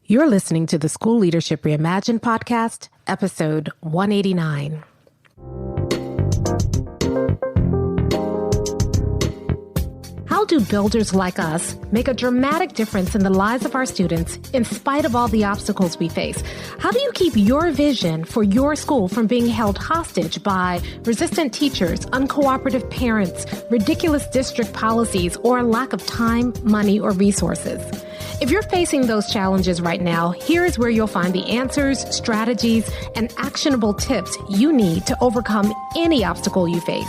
You're listening to the School Leadership Reimagined podcast, episode 189. How do builders like us make a dramatic difference in the lives of our students in spite of all the obstacles we face? How do you keep your vision for your school from being held hostage by resistant teachers, uncooperative parents, ridiculous district policies, or a lack of time, money, or resources? If you're facing those challenges right now, here's where you'll find the answers, strategies, and actionable tips you need to overcome any obstacle you face.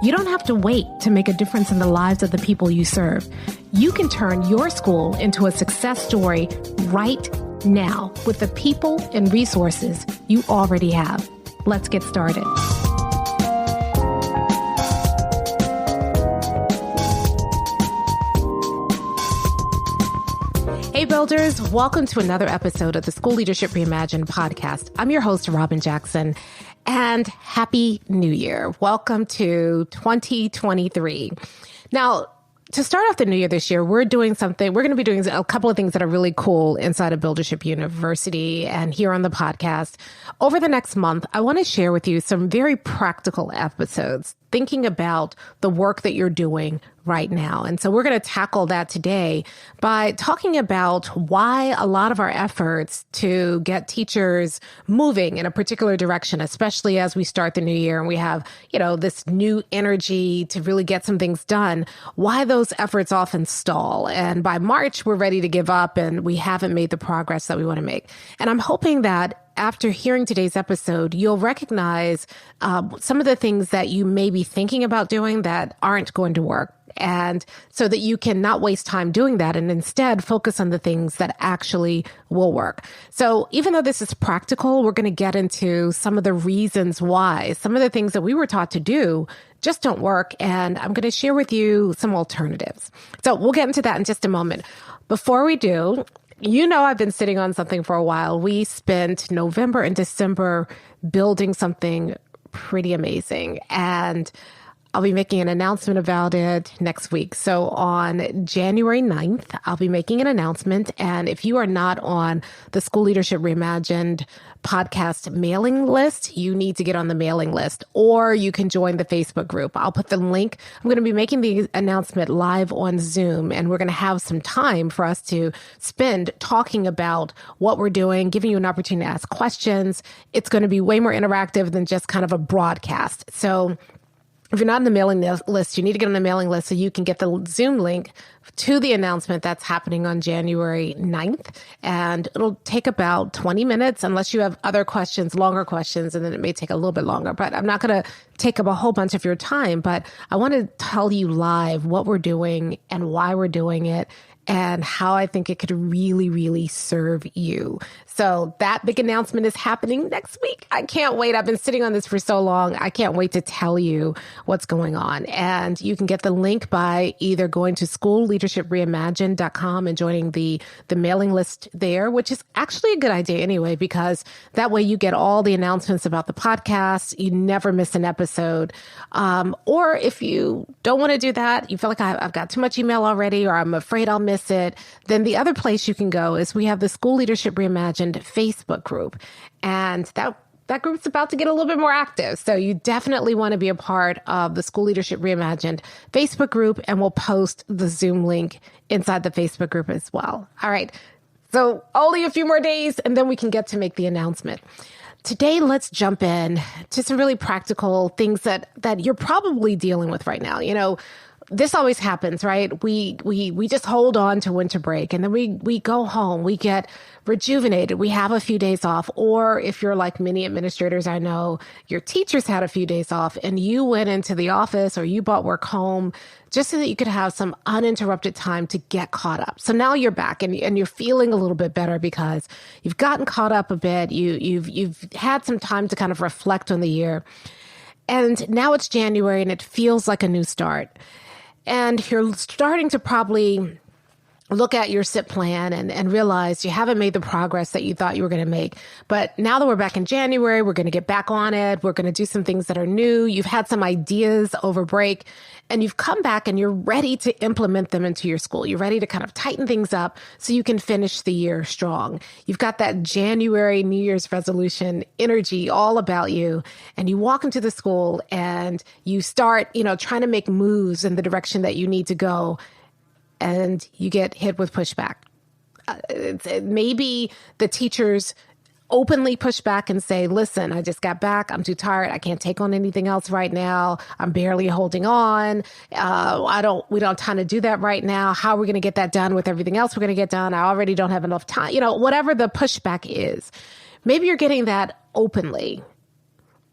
You don't have to wait to make a difference in the lives of the people you serve. You can turn your school into a success story right now with the people and resources you already have. Let's get started. Hey builders, welcome to another episode of the School Leadership Reimagined podcast. I'm your host, Robin Jackson, and Happy New Year. Welcome to 2023. Now, to start off the new year this year, we're going to be doing a couple of things that are really cool inside of Buildership University and here on the podcast. Over the next month, I want to share with you some very practical episodes thinking about the work that you're doing right now. And so we're going to tackle that today by talking about why a lot of our efforts to get teachers moving in a particular direction, especially as we start the new year and we have, this new energy to really get some things done, why those efforts often stall. And by March, we're ready to give up and we haven't made the progress that we want to make. And I'm hoping that after hearing today's episode, you'll recognize some of the things that you may be thinking about doing that aren't going to work. And so that you can not waste time doing that and instead focus on the things that actually will work. So even though this is practical, we're going to get into some of the reasons why some of the things that we were taught to do just don't work. And I'm going to share with you some alternatives. So we'll get into that in just a moment. Before we do, I've been sitting on something for a while. We spent November and December building something pretty amazing. And I'll be making an announcement about it next week. So on January 9th, I'll be making an announcement. And if you are not on the School Leadership Reimagined podcast mailing list, you need to get on the mailing list, or you can join the Facebook group. I'll put the link. I'm going to be making the announcement live on Zoom, and we're going to have some time for us to spend talking about what we're doing, giving you an opportunity to ask questions. It's going to be way more interactive than just kind of a broadcast. So if you're not on the mailing list, you need to get on the mailing list so you can get the Zoom link to the announcement that's happening on January 9th. And it'll take about 20 minutes unless you have other questions, longer questions, and then it may take a little bit longer. But I'm not going to take up a whole bunch of your time, but I want to tell you live what we're doing and why we're doing it and how I think it could really, really serve you. So that big announcement is happening next week. I can't wait. I've been sitting on this for so long. I can't wait to tell you what's going on. And you can get the link by either going to schoolleadershipreimagined.com and joining the mailing list there, which is actually a good idea anyway, because that way you get all the announcements about the podcast. You never miss an episode. Or if you don't want to do that, you feel like I've got too much email already, or I'm afraid I'll miss it, then the other place you can go is we have the School Leadership Reimagined Facebook group. And that group's about to get a little bit more active. So you definitely want to be a part of the School Leadership Reimagined Facebook group, and we'll post the Zoom link inside the Facebook group as well. All right. So only a few more days, and then we can get to make the announcement. Today, let's jump in to some really practical things that you're probably dealing with right now. This always happens, right? We just hold on to winter break, and then we go home, we get rejuvenated, we have a few days off. Or if you're like many administrators I know, your teachers had a few days off and you went into the office or you brought work home just so that you could have some uninterrupted time to get caught up. So now you're back and you're feeling a little bit better because you've gotten caught up a bit. You've had some time to kind of reflect on the year. And now it's January and it feels like a new start. And you're starting to probably look at your SIP plan and realize you haven't made the progress that you thought you were going to make. But now that we're back in January, we're going to get back on it. We're going to do some things that are new. You've had some ideas over break and you've come back and you're ready to implement them into your school. You're ready to kind of tighten things up so you can finish the year strong. You've got that January New Year's resolution energy all about you. And you walk into the school and you start, trying to make moves in the direction that you need to go. And you get hit with pushback. Maybe the teachers openly push back and say, listen, I just got back. I'm too tired. I can't take on anything else right now. I'm barely holding on. We don't have time to do that right now. How are we going to get that done with everything else we're going to get done? I already don't have enough time. Whatever the pushback is, maybe you're getting that openly,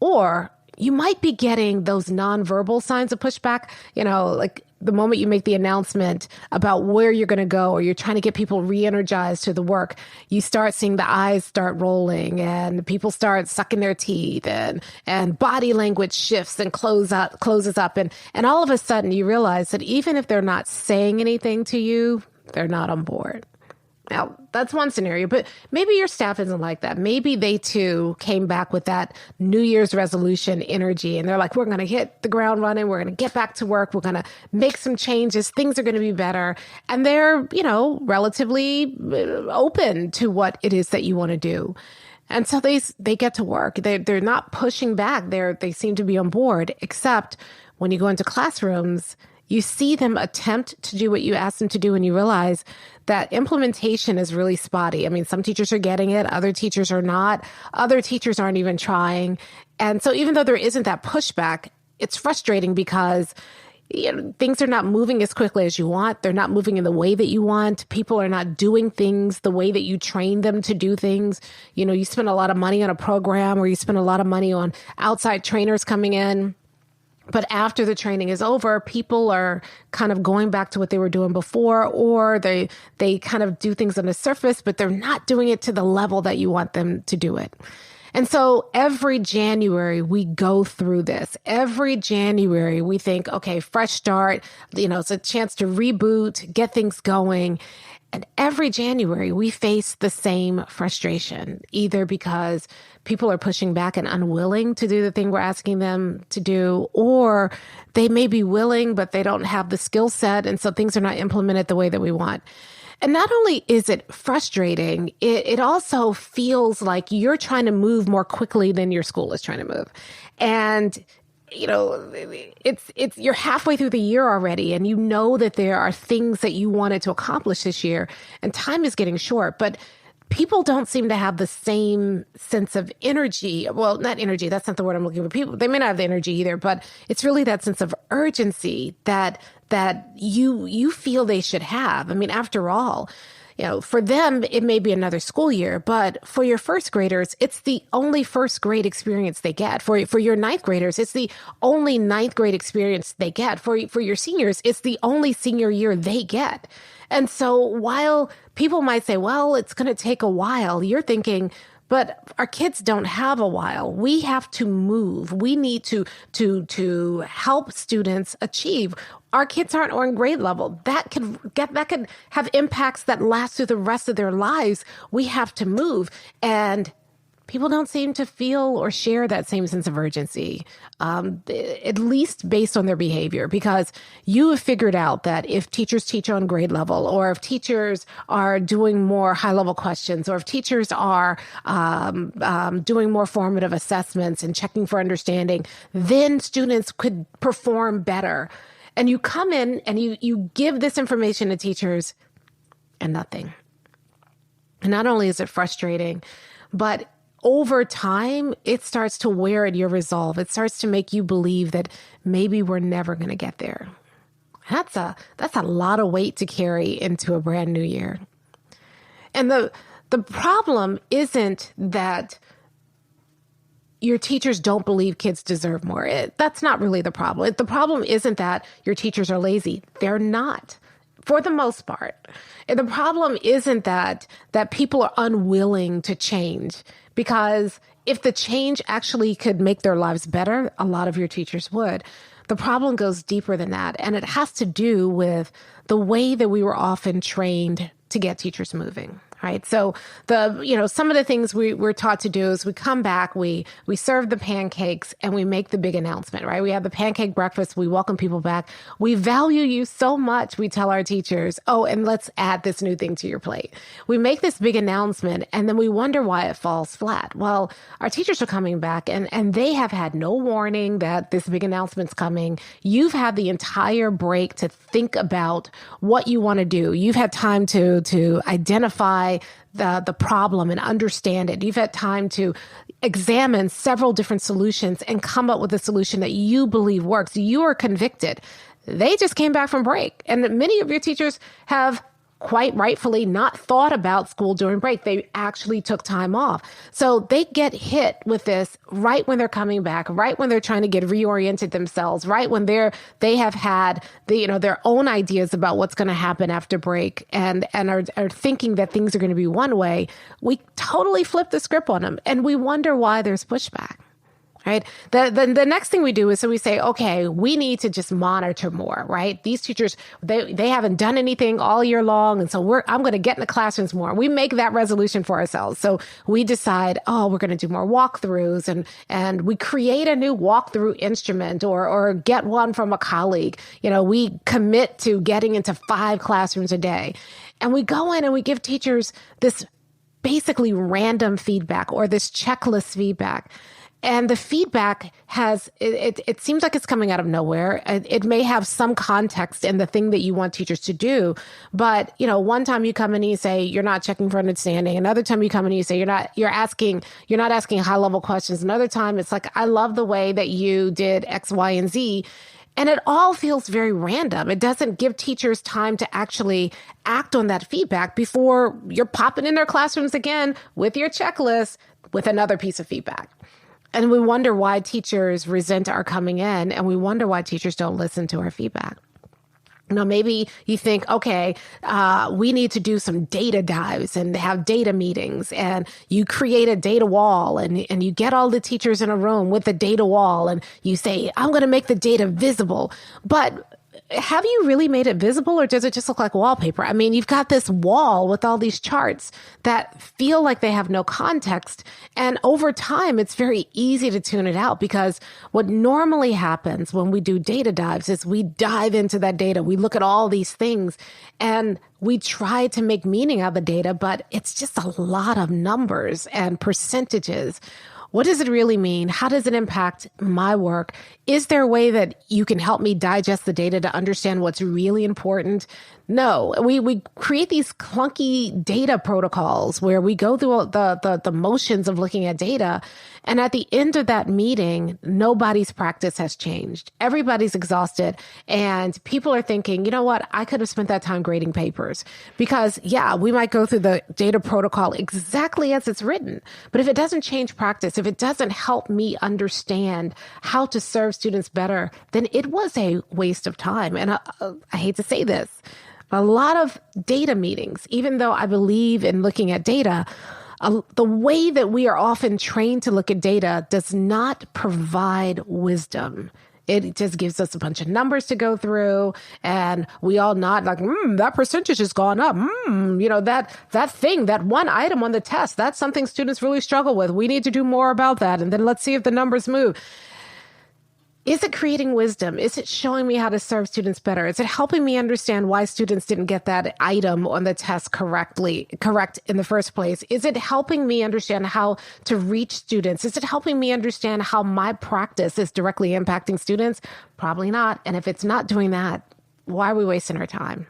or you might be getting those nonverbal signs of pushback, like the moment you make the announcement about where you're going to go, or you're trying to get people re-energized to the work, you start seeing the eyes start rolling and people start sucking their teeth and body language shifts and closes up. And all of a sudden you realize that even if they're not saying anything to you, they're not on board. Now, that's one scenario, but maybe your staff isn't like that. Maybe they too came back with that New Year's resolution energy and they're like, we're going to hit the ground running. We're going to get back to work. We're going to make some changes. Things are going to be better. And they're, relatively open to what it is that you want to do. And so they get to work. They're not pushing back. They seem to be on board, except when you go into classrooms, you see them attempt to do what you ask them to do, and you realize that implementation is really spotty. I mean, some teachers are getting it, other teachers are not, other teachers aren't even trying. And so even though there isn't that pushback, it's frustrating because things are not moving as quickly as you want. They're not moving in the way that you want. People are not doing things the way that you train them to do things. You spend a lot of money on a program, or you spend a lot of money on outside trainers coming in. But after the training is over, people are kind of going back to what they were doing before, or they kind of do things on the surface, but they're not doing it to the level that you want them to do it. And so every January we go through this. Every January we think, okay, fresh start, it's a chance to reboot, get things going. And every January we face the same frustration, either because people are pushing back and unwilling to do the thing we're asking them to do, or they may be willing, but they don't have the skill set. And so things are not implemented the way that we want. And not only is it frustrating, it also feels like you're trying to move more quickly than your school is trying to move. And you're halfway through the year already, and you know that there are things that you wanted to accomplish this year, and time is getting short, but people don't seem to have the same sense of energy. Well, not energy, that's not the word I'm looking for. People, they may not have the energy either, but it's really that sense of urgency that you feel they should have. I mean, after all, for them, it may be another school year, but for your first graders, it's the only first grade experience they get. For your ninth graders, it's the only ninth grade experience they get. For your seniors, it's the only senior year they get. And so while people might say, well, it's going to take a while, you're thinking, but our kids don't have a while. We have to move. We need to help students achieve. Our kids aren't on grade level. That could have impacts that last through the rest of their lives. We have to move. And people don't seem to feel or share that same sense of urgency, at least based on their behavior, because you have figured out that if teachers teach on grade level, or if teachers are doing more high-level questions, or if teachers are doing more formative assessments and checking for understanding, then students could perform better. And you come in and you give this information to teachers and nothing. And not only is it frustrating, but over time, it starts to wear at your resolve. It starts to make you believe that maybe we're never going to get there. That's a lot of weight to carry into a brand new year. And the problem isn't that your teachers don't believe kids deserve more. That's not really the problem. The problem isn't that your teachers are lazy. They're not, for the most part. And the problem isn't that people are unwilling to change, because if the change actually could make their lives better, a lot of your teachers would. the problem goes deeper than that. And it has to do with the way that we were often trained to get teachers moving. Right. So some of the things we're taught to do is we come back, we serve the pancakes and we make the big announcement, right? We have the pancake breakfast. We welcome people back. We value you so much. We tell our teachers, oh, and let's add this new thing to your plate. We make this big announcement and then we wonder why it falls flat. Well, our teachers are coming back and they have had no warning that this big announcement's coming. You've had the entire break to think about what you want to do. You've had time to identify the problem and understand it. You've had time to examine several different solutions and come up with a solution that you believe works. You are convicted. They just came back from break. And many of your teachers have quite rightfully not thought about school during break. They actually took time off. So they get hit with this right when they're coming back, right when they're trying to get reoriented themselves, right when they have had their own ideas about what's going to happen after break and are thinking that things are going to be one way. We totally flip the script on them and we wonder why there's pushback. Right. The next thing we do is we say, okay, we need to just monitor more, right? These teachers, they haven't done anything all year long. And so I'm going to get in the classrooms more. We make that resolution for ourselves. So we decide, we're going to do more walkthroughs and we create a new walkthrough instrument or get one from a colleague. We commit to getting into 5 classrooms a day. And we go in and we give teachers this basically random feedback or this checklist feedback. And the feedback it seems like it's coming out of nowhere. It may have some context in the thing that you want teachers to do. But, one time you come in and you say, you're not checking for understanding. Another time you come in and you say, you're not asking high level questions. Another time it's like, I love the way that you did X, Y, and Z. And it all feels very random. It doesn't give teachers time to actually act on that feedback before you're popping in their classrooms again with your checklist with another piece of feedback. And we wonder why teachers resent our coming in, and we wonder why teachers don't listen to our feedback. Maybe you think, okay, we need to do some data dives and have data meetings, and you create a data wall and you get all the teachers in a room with the data wall and you say, I'm going to make the data visible. But have you really made it visible, or does it just look like wallpaper? I mean, you've got this wall with all these charts that feel like they have no context. And over time, it's very easy to tune it out, because what normally happens when we do data dives is we dive into that data. We look at all these things and we try to make meaning out of the data, but it's just a lot of numbers and percentages. What does it really mean? How does it impact my work? Is there a way that you can help me digest the data to understand what's really important? No, we create these clunky data protocols where we go through the motions of looking at data. And at the end of that meeting, nobody's practice has changed. Everybody's exhausted. And people are thinking, you know what? I could have spent that time grading papers, because we might go through the data protocol exactly as it's written. But if it doesn't change practice, if it doesn't help me understand how to serve students better, then it was a waste of time. And I hate to say this, a lot of data meetings, even though I believe in looking at data, the way that we are often trained to look at data does not provide wisdom. It just gives us a bunch of numbers to go through, and we all nod like, that percentage has gone up. That thing, that one item on the test, that's something students really struggle with. We need to do more about that. And then let's see if the numbers move. Is it creating wisdom? Is it showing me how to serve students better? Is it helping me understand why students didn't get that item on the test correct in the first place? Is it helping me understand how to reach students? Is it helping me understand how my practice is directly impacting students? Probably not. And if it's not doing that, why are we wasting our time?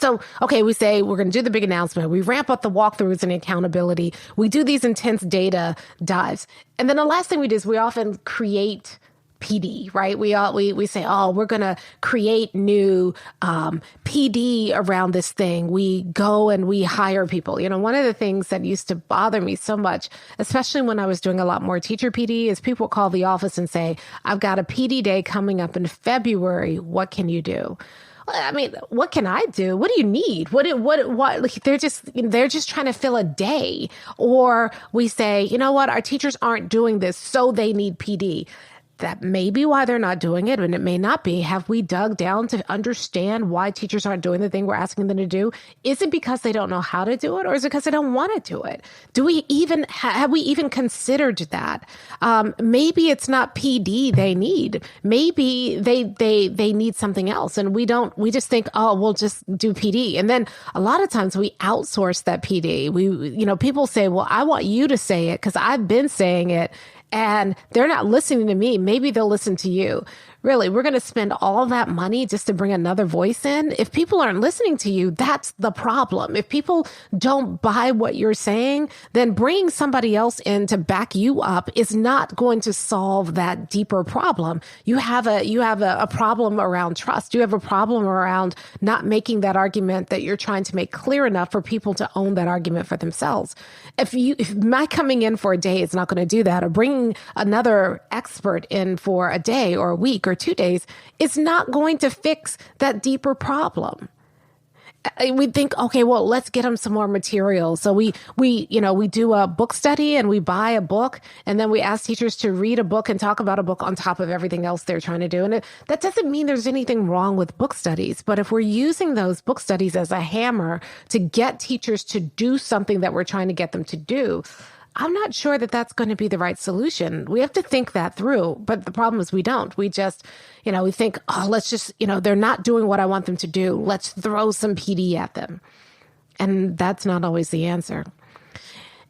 So, okay, we say we're going to do the big announcement. We ramp up the walkthroughs and accountability. We do these intense data dives. And then the last thing we do is we often create PD, right? We say, we're going to create new PD around this thing. We go and we hire people. One of the things that used to bother me so much, especially when I was doing a lot more teacher PD, is people call the office and say, I've got a PD day coming up in February. What can you do? I mean, what can I do? What do you need? What? Like, they're just trying to fill a day. Or we say, you know what? Our teachers aren't doing this, so they need PD. That may be why they're not doing it, and it may not be. Have we dug down to understand why teachers aren't doing the thing we're asking them to do? Is it because they don't know how to do it, or is it because they don't want to do it? Do we even have we even considered that? Maybe it's not PD they need. Maybe they need something else, and we don't. We just think, oh, we'll just do PD, and then a lot of times we outsource that PD. People say, well, I want you to say it because I've been saying it. And they're not listening to me. Maybe they'll listen to you. Really, we're going to spend all that money just to bring another voice in. If people aren't listening to you, that's the problem. If people don't buy what you're saying, then bringing somebody else in to back you up is not going to solve that deeper problem. You have a problem around trust. You have a problem around not making that argument that you're trying to make clear enough for people to own that argument for themselves. If my coming in for a day is not going to do that, or bringing another expert in for a day or a week or 2 days is not going to fix that deeper problem. We think, okay, well, let's get them some more material. So we do a book study and we buy a book, and then we ask teachers to read a book and talk about a book on top of everything else they're trying to do. And that doesn't mean there's anything wrong with book studies, but if we're using those book studies as a hammer to get teachers to do something that we're trying to get them to do, I'm not sure that that's going to be the right solution. We have to think that through. But the problem is we don't. We just, we think, oh, let's just, they're not doing what I want them to do. Let's throw some PD at them. And that's not always the answer.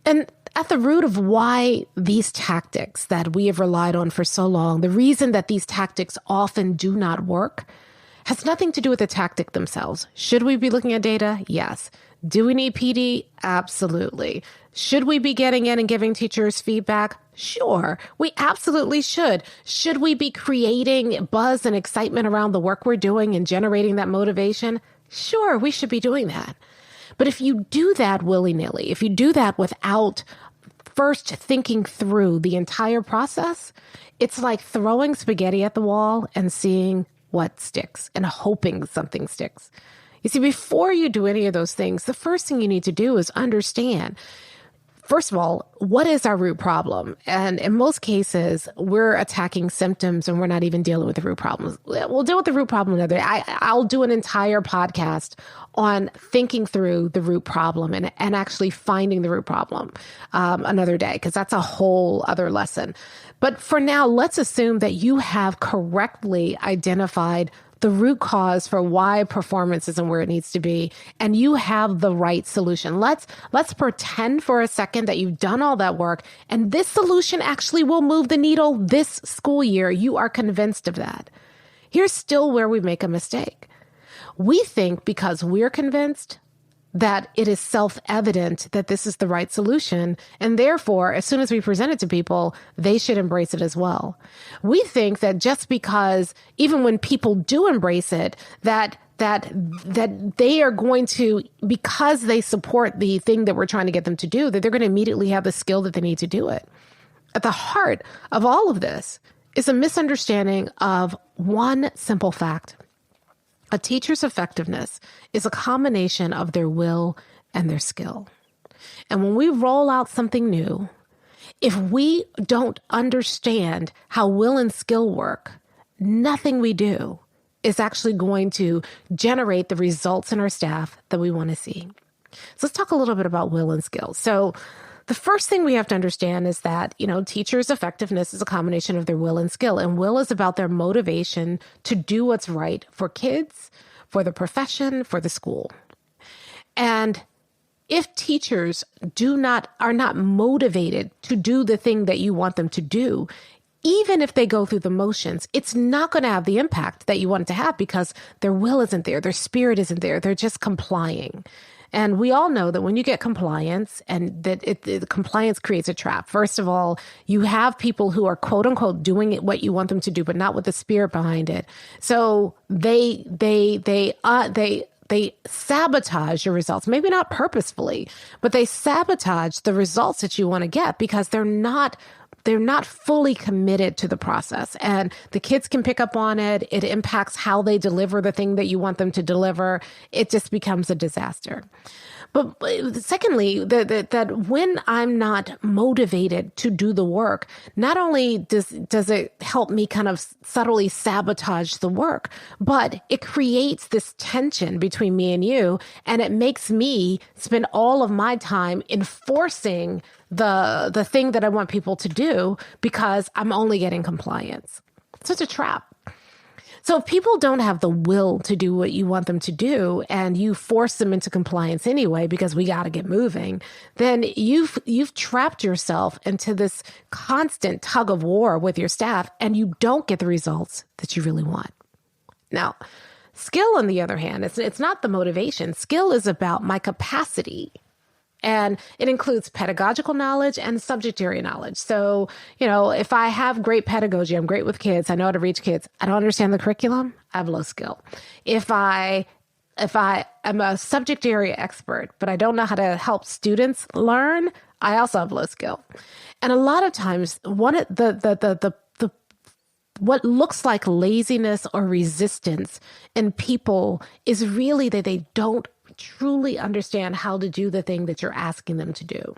And at the root of why these tactics that we have relied on for so long, the reason that these tactics often do not work has nothing to do with the tactic themselves. Should we be looking at data? Yes. Do we need PD? Absolutely. Should we be getting in and giving teachers feedback? Sure, we absolutely should. Should we be creating buzz and excitement around the work we're doing and generating that motivation? Sure, we should be doing that. But if you do that willy-nilly, if you do that without first thinking through the entire process, it's like throwing spaghetti at the wall and seeing what sticks and hoping something sticks. You see, before you do any of those things, the first thing you need to do is understand, first of all, what is our root problem? And in most cases, we're attacking symptoms and we're not even dealing with the root problems. We'll deal with the root problem another day. I'll do an entire podcast on thinking through the root problem and actually finding the root problem another day, because that's a whole other lesson. But for now, let's assume that you have correctly identified the root cause for why performance isn't where it needs to be, and you have the right solution. Let's pretend for a second that you've done all that work, and this solution actually will move the needle this school year. You are convinced of that. Here's still where we make a mistake. We think because we're convinced that it is self-evident that this is the right solution, and therefore, as soon as we present it to people, they should embrace it as well. We think that just because, even when people do embrace it, that they are going to, because they support the thing that we're trying to get them to do, that they're going to immediately have the skill that they need to do it. At the heart of all of this is a misunderstanding of one simple fact. A teacher's effectiveness is a combination of their will and their skill. And when we roll out something new, if we don't understand how will and skill work, nothing we do is actually going to generate the results in our staff that we want to see. So let's talk a little bit about will and skill. So the first thing we have to understand is that, teachers' effectiveness is a combination of their will and skill. And will is about their motivation to do what's right for kids, for the profession, for the school. And if teachers are not motivated to do the thing that you want them to do, even if they go through the motions, it's not going to have the impact that you want it to have because their will isn't there, their spirit isn't there, they're just complying. And we all know that when you get compliance, and that compliance creates a trap. First of all, you have people who are quote unquote doing it what you want them to do, but not with the spirit behind it. So they sabotage your results. Maybe not purposefully, but they sabotage the results that you want to get because they're not fully committed to the process, and the kids can pick up on it. It impacts how they deliver the thing that you want them to deliver. It just becomes a disaster. But secondly, that when I'm not motivated to do the work, not only does it help me kind of subtly sabotage the work, but it creates this tension between me and you, and it makes me spend all of my time enforcing the thing that I want people to do because I'm only getting compliance. It's such a trap. So if people don't have the will to do what you want them to do and you force them into compliance anyway because we got to get moving, then you've trapped yourself into this constant tug of war with your staff and you don't get the results that you really want. Now, skill, on the other hand, it's not the motivation. Skill is about my capacity. And it includes pedagogical knowledge and subject area knowledge. So, if I have great pedagogy, I'm great with kids, I know how to reach kids, I don't understand the curriculum, I have low skill. If I am a subject area expert, but I don't know how to help students learn, I also have low skill. And a lot of times, what looks like laziness or resistance in people is really that they don't truly understand how to do the thing that you're asking them to do.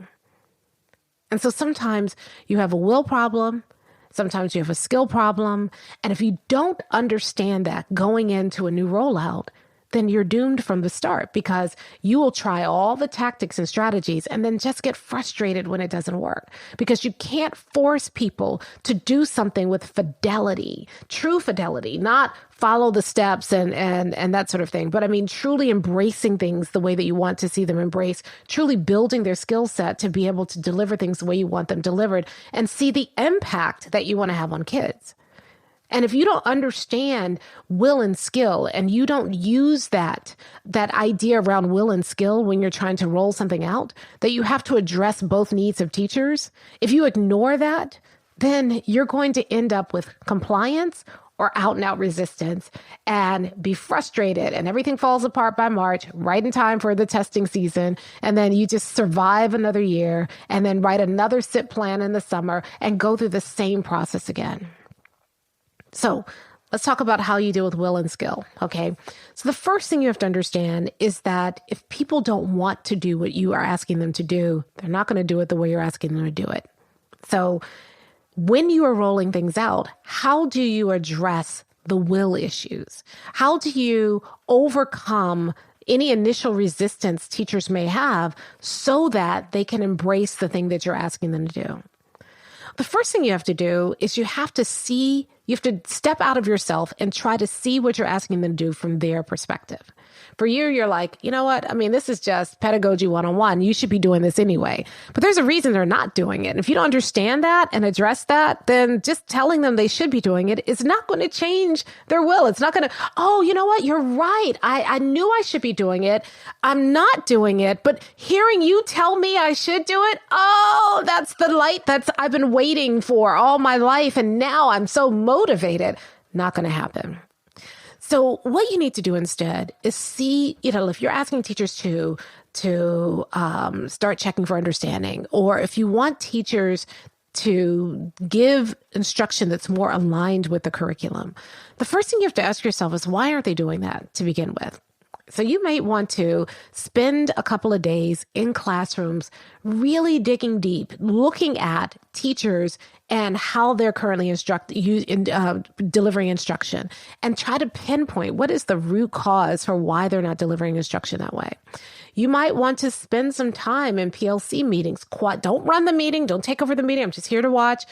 And so sometimes you have a will problem, sometimes you have a skill problem, and if you don't understand that going into a new rollout, then you're doomed from the start because you will try all the tactics and strategies and then just get frustrated when it doesn't work because you can't force people to do something with fidelity, true fidelity, not follow the steps and that sort of thing. But I mean, truly embracing things the way that you want to see them embraced, truly building their skill set to be able to deliver things the way you want them delivered and see the impact that you want to have on kids. And if you don't understand will and skill and you don't use that idea around will and skill when you're trying to roll something out, that you have to address both needs of teachers, if you ignore that, then you're going to end up with compliance or out and out resistance and be frustrated and everything falls apart by March, right in time for the testing season. And then you just survive another year and then write another SIP plan in the summer and go through the same process again. So let's talk about how you deal with will and skill, okay? So the first thing you have to understand is that if people don't want to do what you are asking them to do, they're not going to do it the way you're asking them to do it. So when you are rolling things out, how do you address the will issues? How do you overcome any initial resistance teachers may have so that they can embrace the thing that you're asking them to do? The first thing you have to do is you have to step out of yourself and try to see what you're asking them to do from their perspective. For you, you're like, you know what? I mean, this is just pedagogy 101. You should be doing this anyway. But there's a reason they're not doing it. And if you don't understand that and address that, then just telling them they should be doing it is not going to change their will. It's not going to, oh, you know what? You're right. I knew I should be doing it. I'm not doing it. But hearing you tell me I should do it, oh, that's the light I've been waiting for all my life. And now I'm so motivated. Not going to happen. So what you need to do instead is see, if you're asking teachers to start checking for understanding, or if you want teachers to give instruction that's more aligned with the curriculum, the first thing you have to ask yourself is, why aren't they doing that to begin with? So you might want to spend a couple of days in classrooms really digging deep, looking at teachers and how they're currently delivering instruction, and try to pinpoint what is the root cause for why they're not delivering instruction that way. You might want to spend some time in PLC meetings. Don't run the meeting. Don't take over the meeting. I'm just here to watch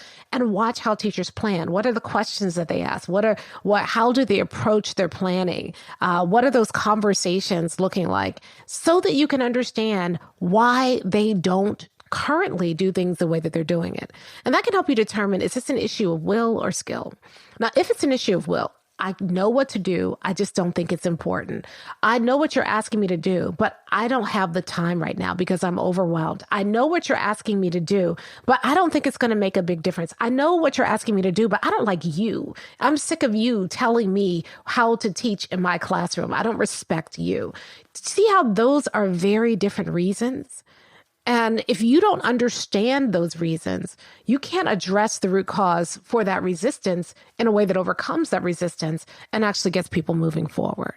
how teachers plan. What are the questions that they ask? How do they approach their planning? What are those conversations looking like? So that you can understand why they don't currently do things the way that they're doing it. And that can help you determine, is this an issue of will or skill? Now, if it's an issue of will, I know what to do. I just don't think it's important. I know what you're asking me to do, but I don't have the time right now because I'm overwhelmed. I know what you're asking me to do, but I don't think it's going to make a big difference. I know what you're asking me to do, but I don't like you. I'm sick of you telling me how to teach in my classroom. I don't respect you. See how those are very different reasons? And if you don't understand those reasons, you can't address the root cause for that resistance in a way that overcomes that resistance and actually gets people moving forward.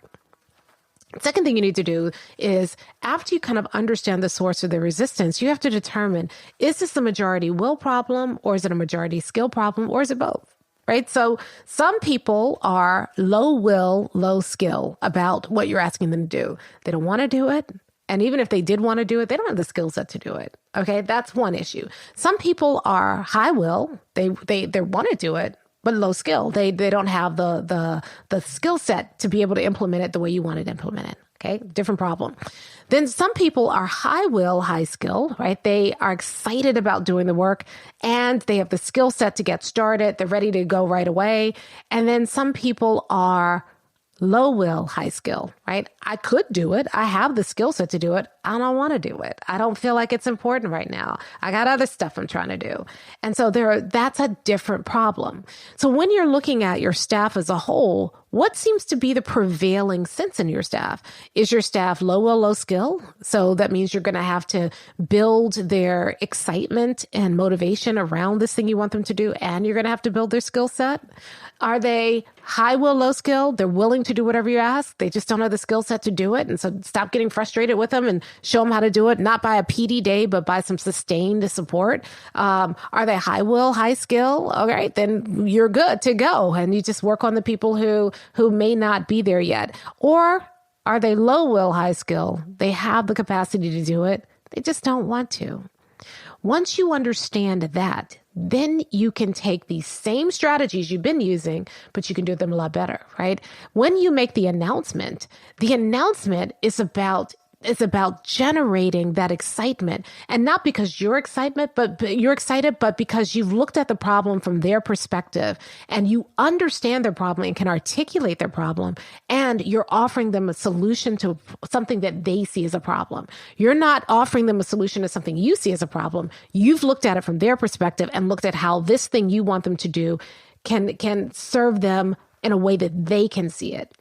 Second thing you need to do is after you kind of understand the source of the resistance, you have to determine, is this a majority will problem or is it a majority skill problem or is it both? Right? So some people are low will, low skill about what you're asking them to do. They don't want to do it. And even if they did want to do it, they don't have the skill set to do it. Okay. That's one issue. Some people are high will. They want to do it, but low skill. They don't have the skill set to be able to implement it the way you want it implemented. Okay, different problem. Then some people are high will, high skill, right? They are excited about doing the work and they have the skill set to get started. They're ready to go right away. And then some people are low will, high skill, right? I could do it. I have the skill set to do it. I don't want to do it. I don't feel like it's important right now. I got other stuff I'm trying to do. And so that's a different problem. So when you're looking at your staff as a whole, what seems to be the prevailing sense in your staff? Is your staff low will, low skill? So that means you're going to have to build their excitement and motivation around this thing you want them to do, and you're going to have to build their skill set. Are they high will, low skill? They're willing to do whatever you ask. They just don't have the skill set to do it. And so stop getting frustrated with them and show them how to do it, not by a PD day, but by some sustained support. Are they high will, high skill? All right, then you're good to go. And you just work on the people who may not be there yet. Or are they low will, high skill? They have the capacity to do it. They just don't want to. Once you understand that, then you can take these same strategies you've been using, but you can do them a lot better, right? When you make the announcement is about generating that excitement, and not because you're excited, but because you've looked at the problem from their perspective and you understand their problem and can articulate their problem, and you're offering them a solution to something that they see as a problem. You're not offering them a solution to something you see as a problem. You've looked at it from their perspective and looked at how this thing you want them to do can serve them in a way that they can see it.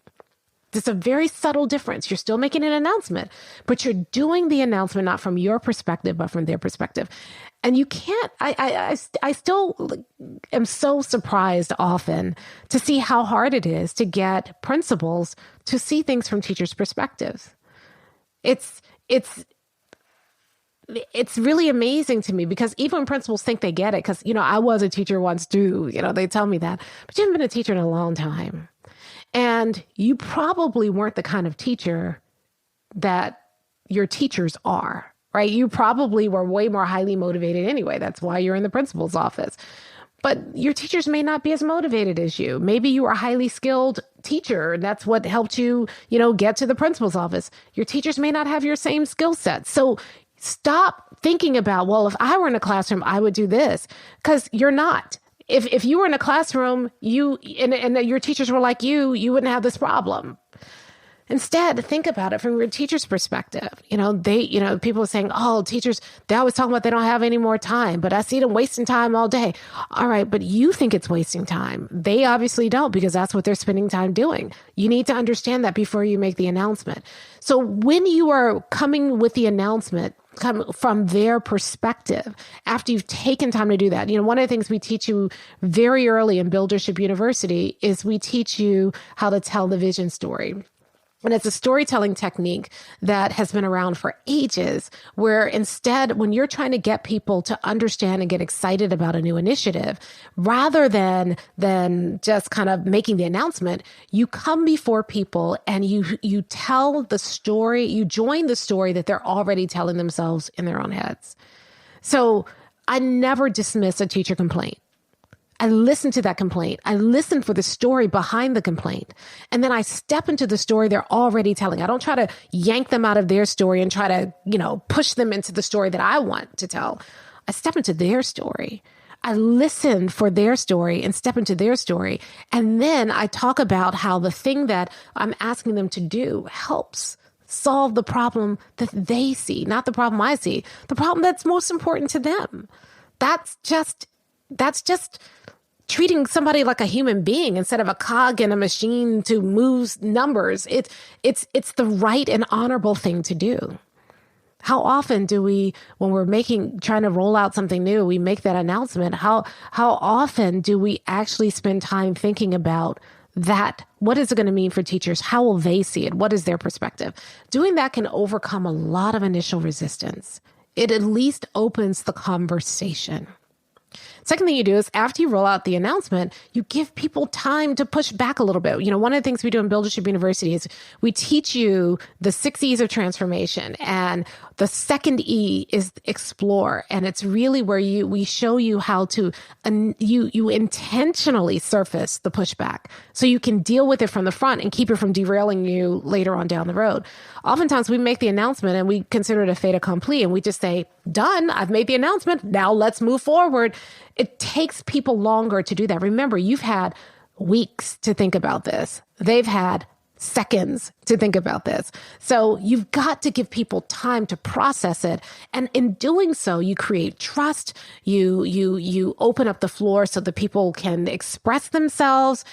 It's a very subtle difference. You're still making an announcement, but you're doing the announcement not from your perspective, but from their perspective. And you can't, I still am so surprised often to see how hard it is to get principals to see things from teachers' perspectives. It's really amazing to me, because even when principals think they get it, because, I was a teacher once too, they tell me that, but you haven't been a teacher in a long time. And you probably weren't the kind of teacher that your teachers are, right? You probably were way more highly motivated anyway. That's why you're in the principal's office. But your teachers may not be as motivated as you. Maybe you were a highly skilled teacher, and that's what helped you, get to the principal's office. Your teachers may not have your same skill set. So stop thinking about, well, if I were in a classroom, I would do this, because you're not. If you were in a classroom, and your teachers were like you wouldn't have this problem. Instead, think about it from your teacher's perspective. People are saying, oh, teachers, they always talk about they don't have any more time, but I see them wasting time all day. All right, but you think it's wasting time. They obviously don't, because that's what they're spending time doing. You need to understand that before you make the announcement. So when you are coming with the announcement, come from their perspective, after you've taken time to do that. One of the things we teach you very early in Buildership University is we teach you how to tell the vision story. And it's a storytelling technique that has been around for ages, where instead, when you're trying to get people to understand and get excited about a new initiative, rather than just kind of making the announcement, you come before people and you tell the story, you join the story that they're already telling themselves in their own heads. So I never dismiss a teacher complaint. I listen to that complaint. I listen for the story behind the complaint. And then I step into the story they're already telling. I don't try to yank them out of their story and try to, push them into the story that I want to tell. I step into their story. I listen for their story and step into their story. And then I talk about how the thing that I'm asking them to do helps solve the problem that they see, not the problem I see, the problem that's most important to them. That's just treating somebody like a human being instead of a cog in a machine to move numbers. It's the right and honorable thing to do. How often do we, when we're trying to roll out something new, we make that announcement? How often do we actually spend time thinking about what is it going to mean for teachers? How will they see it? What is their perspective? Doing that can overcome a lot of initial resistance. It at least opens the conversation. Second thing you do is after you roll out the announcement, you give people time to push back a little bit. One of the things we do in Buildership University is we teach you the 6 E's of transformation. And the second E is explore. And it's really where we show you how to, you intentionally surface the pushback so you can deal with it from the front and keep it from derailing you later on down the road. Oftentimes we make the announcement and we consider it a fait accompli and we just say, done, I've made the announcement. Now let's move forward. It takes people longer to do that. Remember, you've had weeks to think about this. They've had seconds to think about this. So you've got to give people time to process it. And in doing so, you create trust. You open up the floor so that people can express themselves.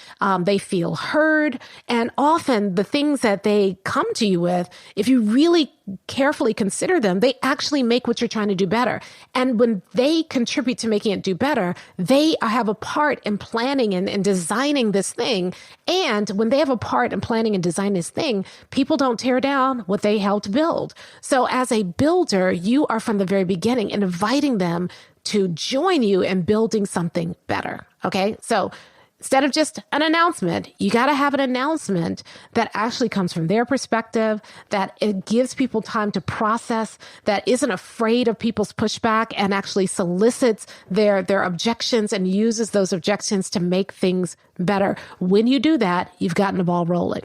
They feel heard. And often the things that they come to you with, if you really carefully consider them, they actually make what you're trying to do better. And when they contribute to making it do better, they have a part in planning and designing this thing. And when they have a part in planning and designing this thing, people don't tear down what they helped build. So as a builder, you are from the very beginning inviting them to join you in building something better. Okay. So instead of just an announcement, you got to have an announcement that actually comes from their perspective, that it gives people time to process, that isn't afraid of people's pushback and actually solicits their objections and uses those objections to make things better. When you do that, you've gotten the ball rolling.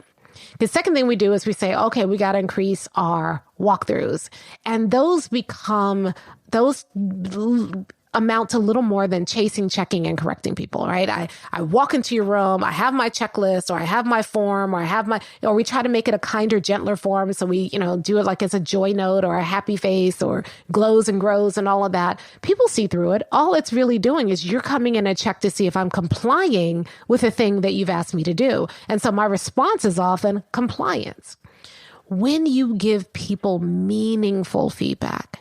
The second thing we do is we say, okay, we got to increase our walkthroughs. And those amount to little more than chasing, checking, and correcting people, right? I walk into your room, I have my checklist, or I have my form, or we try to make it a kinder, gentler form. So we, do it like as a joy note or a happy face or glows and grows and all of that. People see through it. All it's really doing is you're coming in and check to see if I'm complying with the thing that you've asked me to do. And so my response is often compliance. When you give people meaningful feedback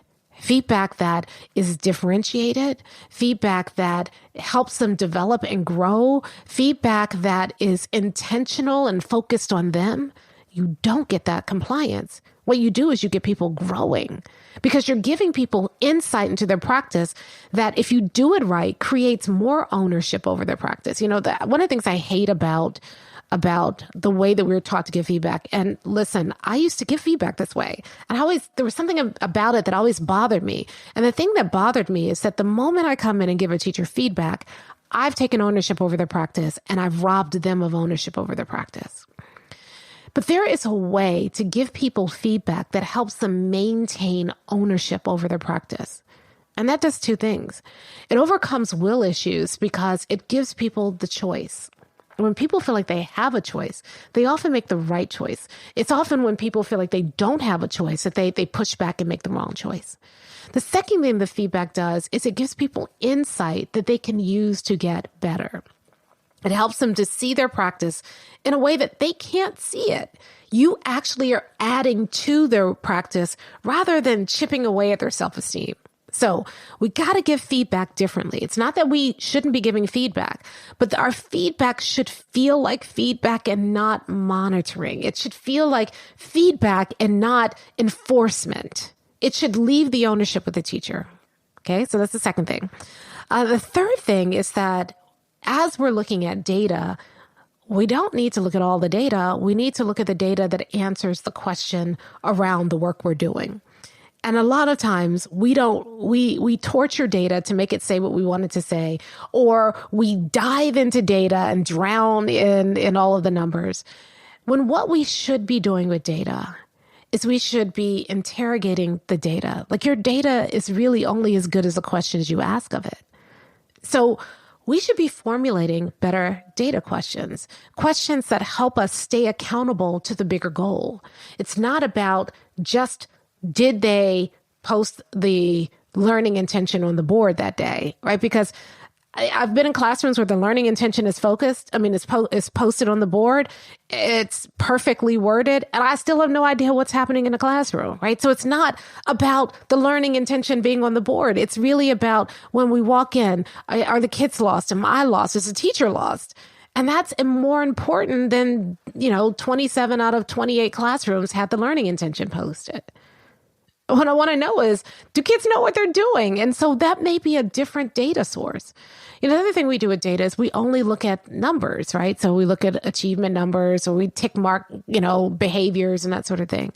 that is differentiated, feedback that helps them develop and grow, feedback that is intentional and focused on them, you don't get that compliance. What you do is you get people growing because you're giving people insight into their practice that if you do it right, creates more ownership over their practice. One of the things I hate about the way that we were taught to give feedback. And listen, I used to give feedback this way. And there was something about it that always bothered me. And the thing that bothered me is that the moment I come in and give a teacher feedback, I've taken ownership over their practice and I've robbed them of ownership over their practice. But there is a way to give people feedback that helps them maintain ownership over their practice. And that does two things. It overcomes will issues because it gives people the choice. When people feel like they have a choice, they often make the right choice. It's often when people feel like they don't have a choice that they push back and make the wrong choice. The second thing the feedback does is it gives people insight that they can use to get better. It helps them to see their practice in a way that they can't see it. You actually are adding to their practice rather than chipping away at their self-esteem. So we got to give feedback differently. It's not that we shouldn't be giving feedback, but our feedback should feel like feedback and not monitoring. It should feel like feedback and not enforcement. It should leave the ownership with the teacher. Okay, so that's the second thing. The third thing is that as we're looking at data, we don't need to look at all the data. We need to look at the data that answers the question around the work we're doing. And a lot of times we torture data to make it say what we want it to say, or we dive into data and drown in all of the numbers. When what we should be doing with data is we should be interrogating the data. Like your data is really only as good as the questions you ask of it. So we should be formulating better data questions that help us stay accountable to the bigger goal. It's not about just did they post the learning intention on the board that day, right? Because I've been in classrooms where the learning intention is focused. I mean, it's posted on the board. It's perfectly worded. And I still have no idea what's happening in the classroom, right? So it's not about the learning intention being on the board. It's really about when we walk in, are the kids lost? Am I lost? Is the teacher lost? And that's more important than, 27 out of 28 classrooms had the learning intention posted. What I want to know is, do kids know what they're doing? And so that may be a different data source. The other thing we do with data is we only look at numbers, right? So we look at achievement numbers, or we tick mark, behaviors and that sort of thing.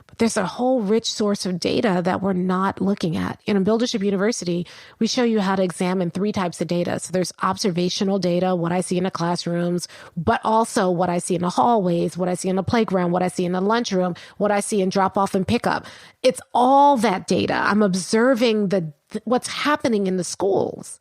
But there's a whole rich source of data that we're not looking at. In Buildership University, we show you how to examine 3 types of data. So there's observational data, what I see in the classrooms, but also what I see in the hallways, what I see in the playground, what I see in the lunchroom, what I see in drop off and pickup. It's all that data. I'm observing what's happening in the schools.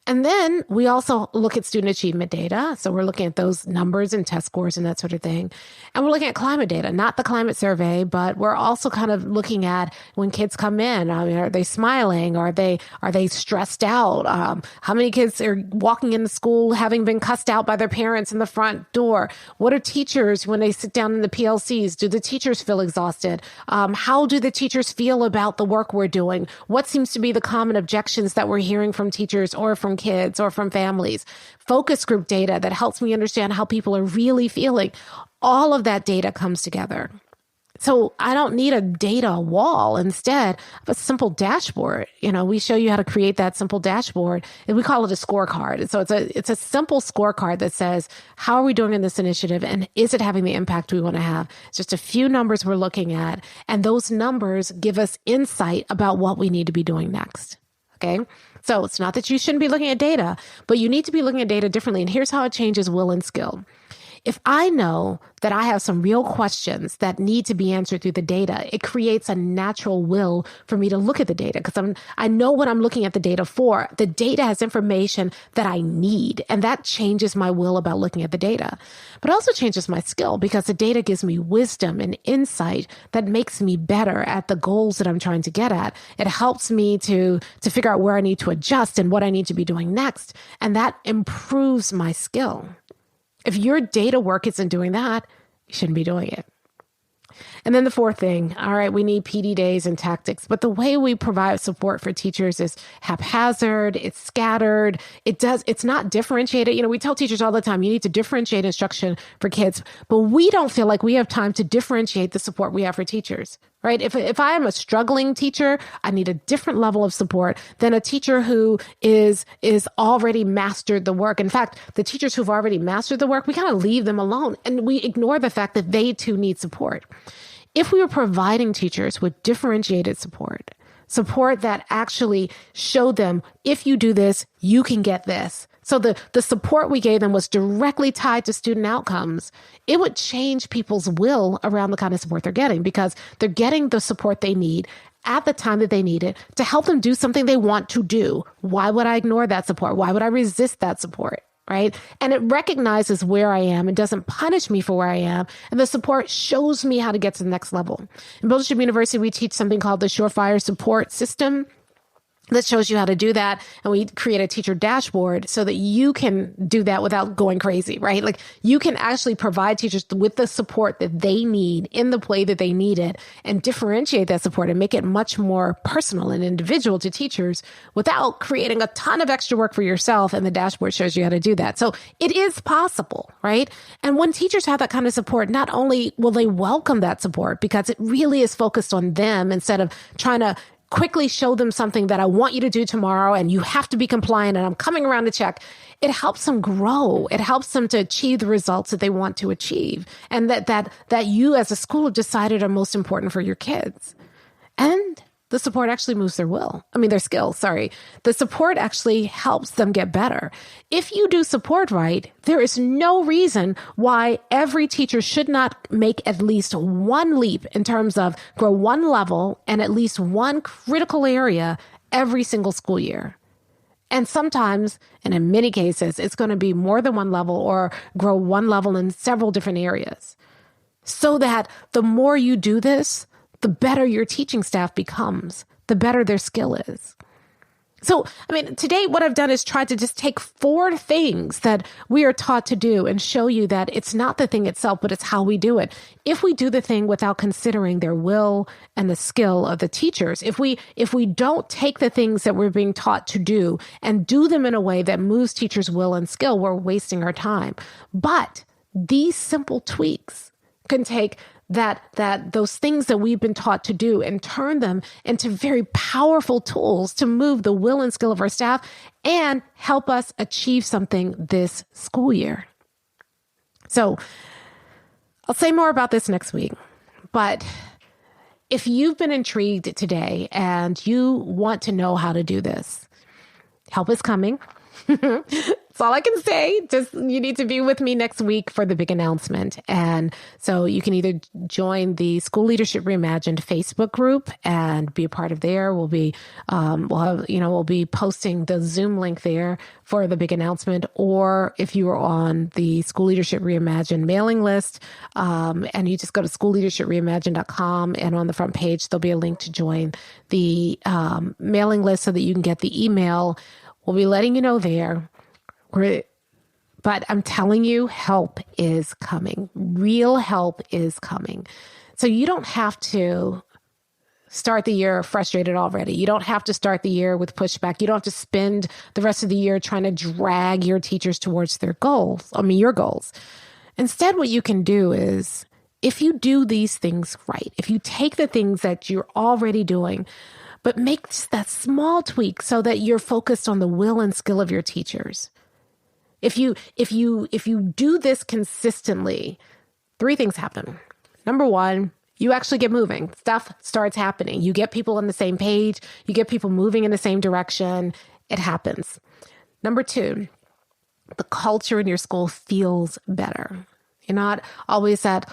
And then we also look at student achievement data. So we're looking at those numbers and test scores and that sort of thing. And we're looking at climate data, not the climate survey, but we're also kind of looking at when kids come in. I mean, are they smiling? Are they stressed out? How many kids are walking into school having been cussed out by their parents in the front door? What are teachers when they sit down in the PLCs? Do the teachers feel exhausted? How do the teachers feel about the work we're doing? What seems to be the common objections that we're hearing from teachers or from kids or from families? Focus group data that helps me understand how people are really feeling. All of that data comes together. So I don't need a data wall. Instead, I have a simple dashboard. We show you how to create that simple dashboard, and we call it a scorecard. And so it's a simple scorecard that says, how are we doing in this initiative, and is it having the impact we want to have? It's just a few numbers we're looking at, and those numbers give us insight about what we need to be doing next. Okay. So it's not that you shouldn't be looking at data, but you need to be looking at data differently. And here's how it changes will and skill. If I know that I have some real questions that need to be answered through the data, it creates a natural will for me to look at the data because I know what I'm looking at the data for. The data has information that I need, and that changes my will about looking at the data. But it also changes my skill because the data gives me wisdom and insight that makes me better at the goals that I'm trying to get at. It helps me to figure out where I need to adjust and what I need to be doing next, and that improves my skill. If your data work isn't doing that, you shouldn't be doing it. And then the fourth thing, all right, we need PD days and tactics, but the way we provide support for teachers is haphazard, it's scattered, it's not differentiated. We tell teachers all the time, you need to differentiate instruction for kids, but we don't feel like we have time to differentiate the support we have for teachers, right? If I am a struggling teacher, I need a different level of support than a teacher who is already mastered the work. In fact, the teachers who've already mastered the work, we kind of leave them alone and we ignore the fact that they too need support. If we were providing teachers with differentiated support that actually showed them, if you do this, you can get this. So the support we gave them was directly tied to student outcomes. It would change people's will around the kind of support they're getting because they're getting the support they need at the time that they need it to help them do something they want to do. Why would I ignore that support? Why would I resist that support? Right? And it recognizes where I am and doesn't punish me for where I am. And the support shows me how to get to the next level. In Buildership University, we teach something called the Surefire Support System that shows you how to do that. And we create a teacher dashboard so that you can do that without going crazy, right? Like you can actually provide teachers with the support that they need in the way that they need it and differentiate that support and make it much more personal and individual to teachers without creating a ton of extra work for yourself. And the dashboard shows you how to do that. So it is possible, right? And when teachers have that kind of support, not only will they welcome that support because it really is focused on them instead of trying to quickly show them something that I want you to do tomorrow and you have to be compliant and I'm coming around to check. It helps them grow. It helps them to achieve the results that they want to achieve and that you as a school have decided are most important for your kids. And the support actually moves their skills, sorry. The support actually helps them get better. If you do support right, there is no reason why every teacher should not make at least one leap in terms of grow one level and at least one critical area every single school year. And sometimes, and in many cases, it's going to be more than one level or grow one level in several different areas. So that the more you do this, the better your teaching staff becomes, the better their skill is. So, today what I've done is tried to just take 4 things that we are taught to do and show you that it's not the thing itself, but it's how we do it. If we do the thing without considering their will and the skill of the teachers, if we don't take the things that we're being taught to do and do them in a way that moves teachers' will and skill, we're wasting our time. But these simple tweaks can take those things that we've been taught to do and turn them into very powerful tools to move the will and skill of our staff and help us achieve something this school year. So I'll say more about this next week, but if you've been intrigued today and you want to know how to do this, help is coming. That's all I can say. Just you need to be with me next week for the big announcement. And so you can either join the School Leadership Reimagined Facebook group and be a part of there. We'll be we'll be posting the Zoom link there for the big announcement. Or if you are on the School Leadership Reimagined mailing list, and you just go to schoolleadershipreimagined.com, and on the front page there'll be a link to join the mailing list so that you can get the email. We'll be letting you know there. But I'm telling you, help is coming. Real help is coming. So you don't have to start the year frustrated already. You don't have to start the year with pushback. You don't have to spend the rest of the year trying to drag your teachers towards your goals. Instead, what you can do is, if you do these things right, if you take the things that you're already doing, but make that small tweak so that you're focused on the will and skill of your teachers. If you do this consistently, 3 things happen. Number 1, you actually get moving. Stuff starts happening. You get people on the same page. You get people moving in the same direction. It happens. Number 2, the culture in your school feels better. You're not always at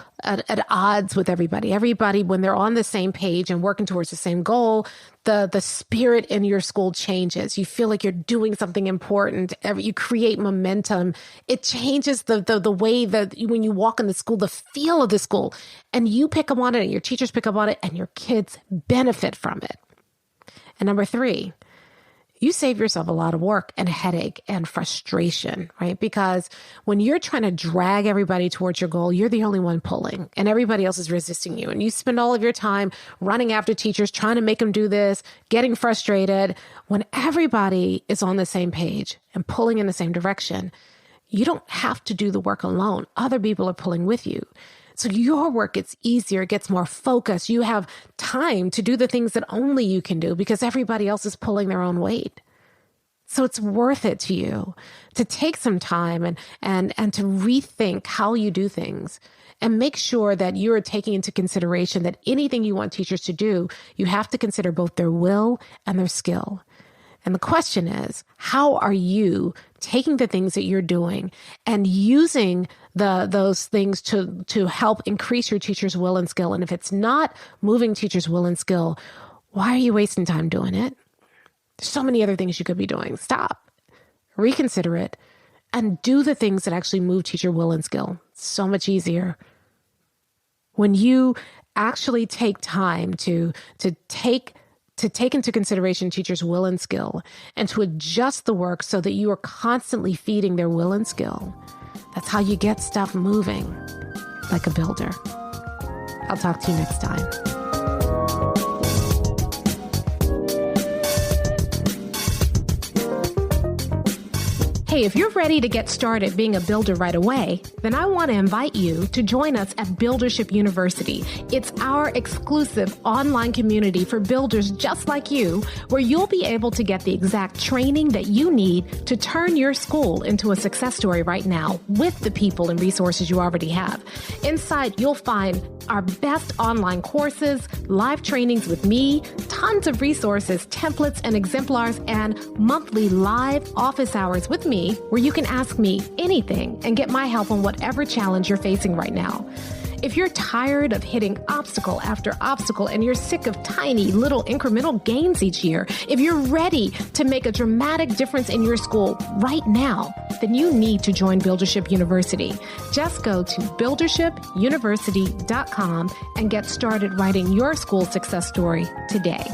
odds with everybody. Everybody, when they're on the same page and working towards the same goal, the spirit in your school changes. You feel like you're doing something important. You create momentum. It changes the way that when you walk in the school, the feel of the school, and you pick up on it and your teachers pick up on it and your kids benefit from it. And number 3, you save yourself a lot of work and headache and frustration, right? Because when you're trying to drag everybody towards your goal, you're the only one pulling and everybody else is resisting you. And you spend all of your time running after teachers, trying to make them do this, getting frustrated. When everybody is on the same page and pulling in the same direction, you don't have to do the work alone. Other people are pulling with you. So your work gets easier, it gets more focused. You have time to do the things that only you can do because everybody else is pulling their own weight. So it's worth it to you to take some time and to rethink how you do things and make sure that you're taking into consideration that anything you want teachers to do, you have to consider both their will and their skill. And the question is, how are you taking the things that you're doing and using those things to help increase your teacher's will and skill? And if it's not moving teacher's will and skill, why are you wasting time doing it? There's so many other things you could be doing. Stop, reconsider it, and do the things that actually move teacher will and skill. It's so much easier. When you actually take time to take into consideration teachers' will and skill and to adjust the work so that you are constantly feeding their will and skill. That's how you get stuff moving like a builder. I'll talk to you next time. Hey, if you're ready to get started being a builder right away, then I want to invite you to join us at Buildership University. It's our exclusive online community for builders just like you, where you'll be able to get the exact training that you need to turn your school into a success story right now with the people and resources you already have. Inside, you'll find our best online courses, live trainings with me, tons of resources, templates, and exemplars, and monthly live office hours with me, where you can ask me anything and get my help on whatever challenge you're facing right now. If you're tired of hitting obstacle after obstacle and you're sick of tiny little incremental gains each year, if you're ready to make a dramatic difference in your school right now, then you need to join Buildership University. Just go to buildershipuniversity.com and get started writing your school success story today.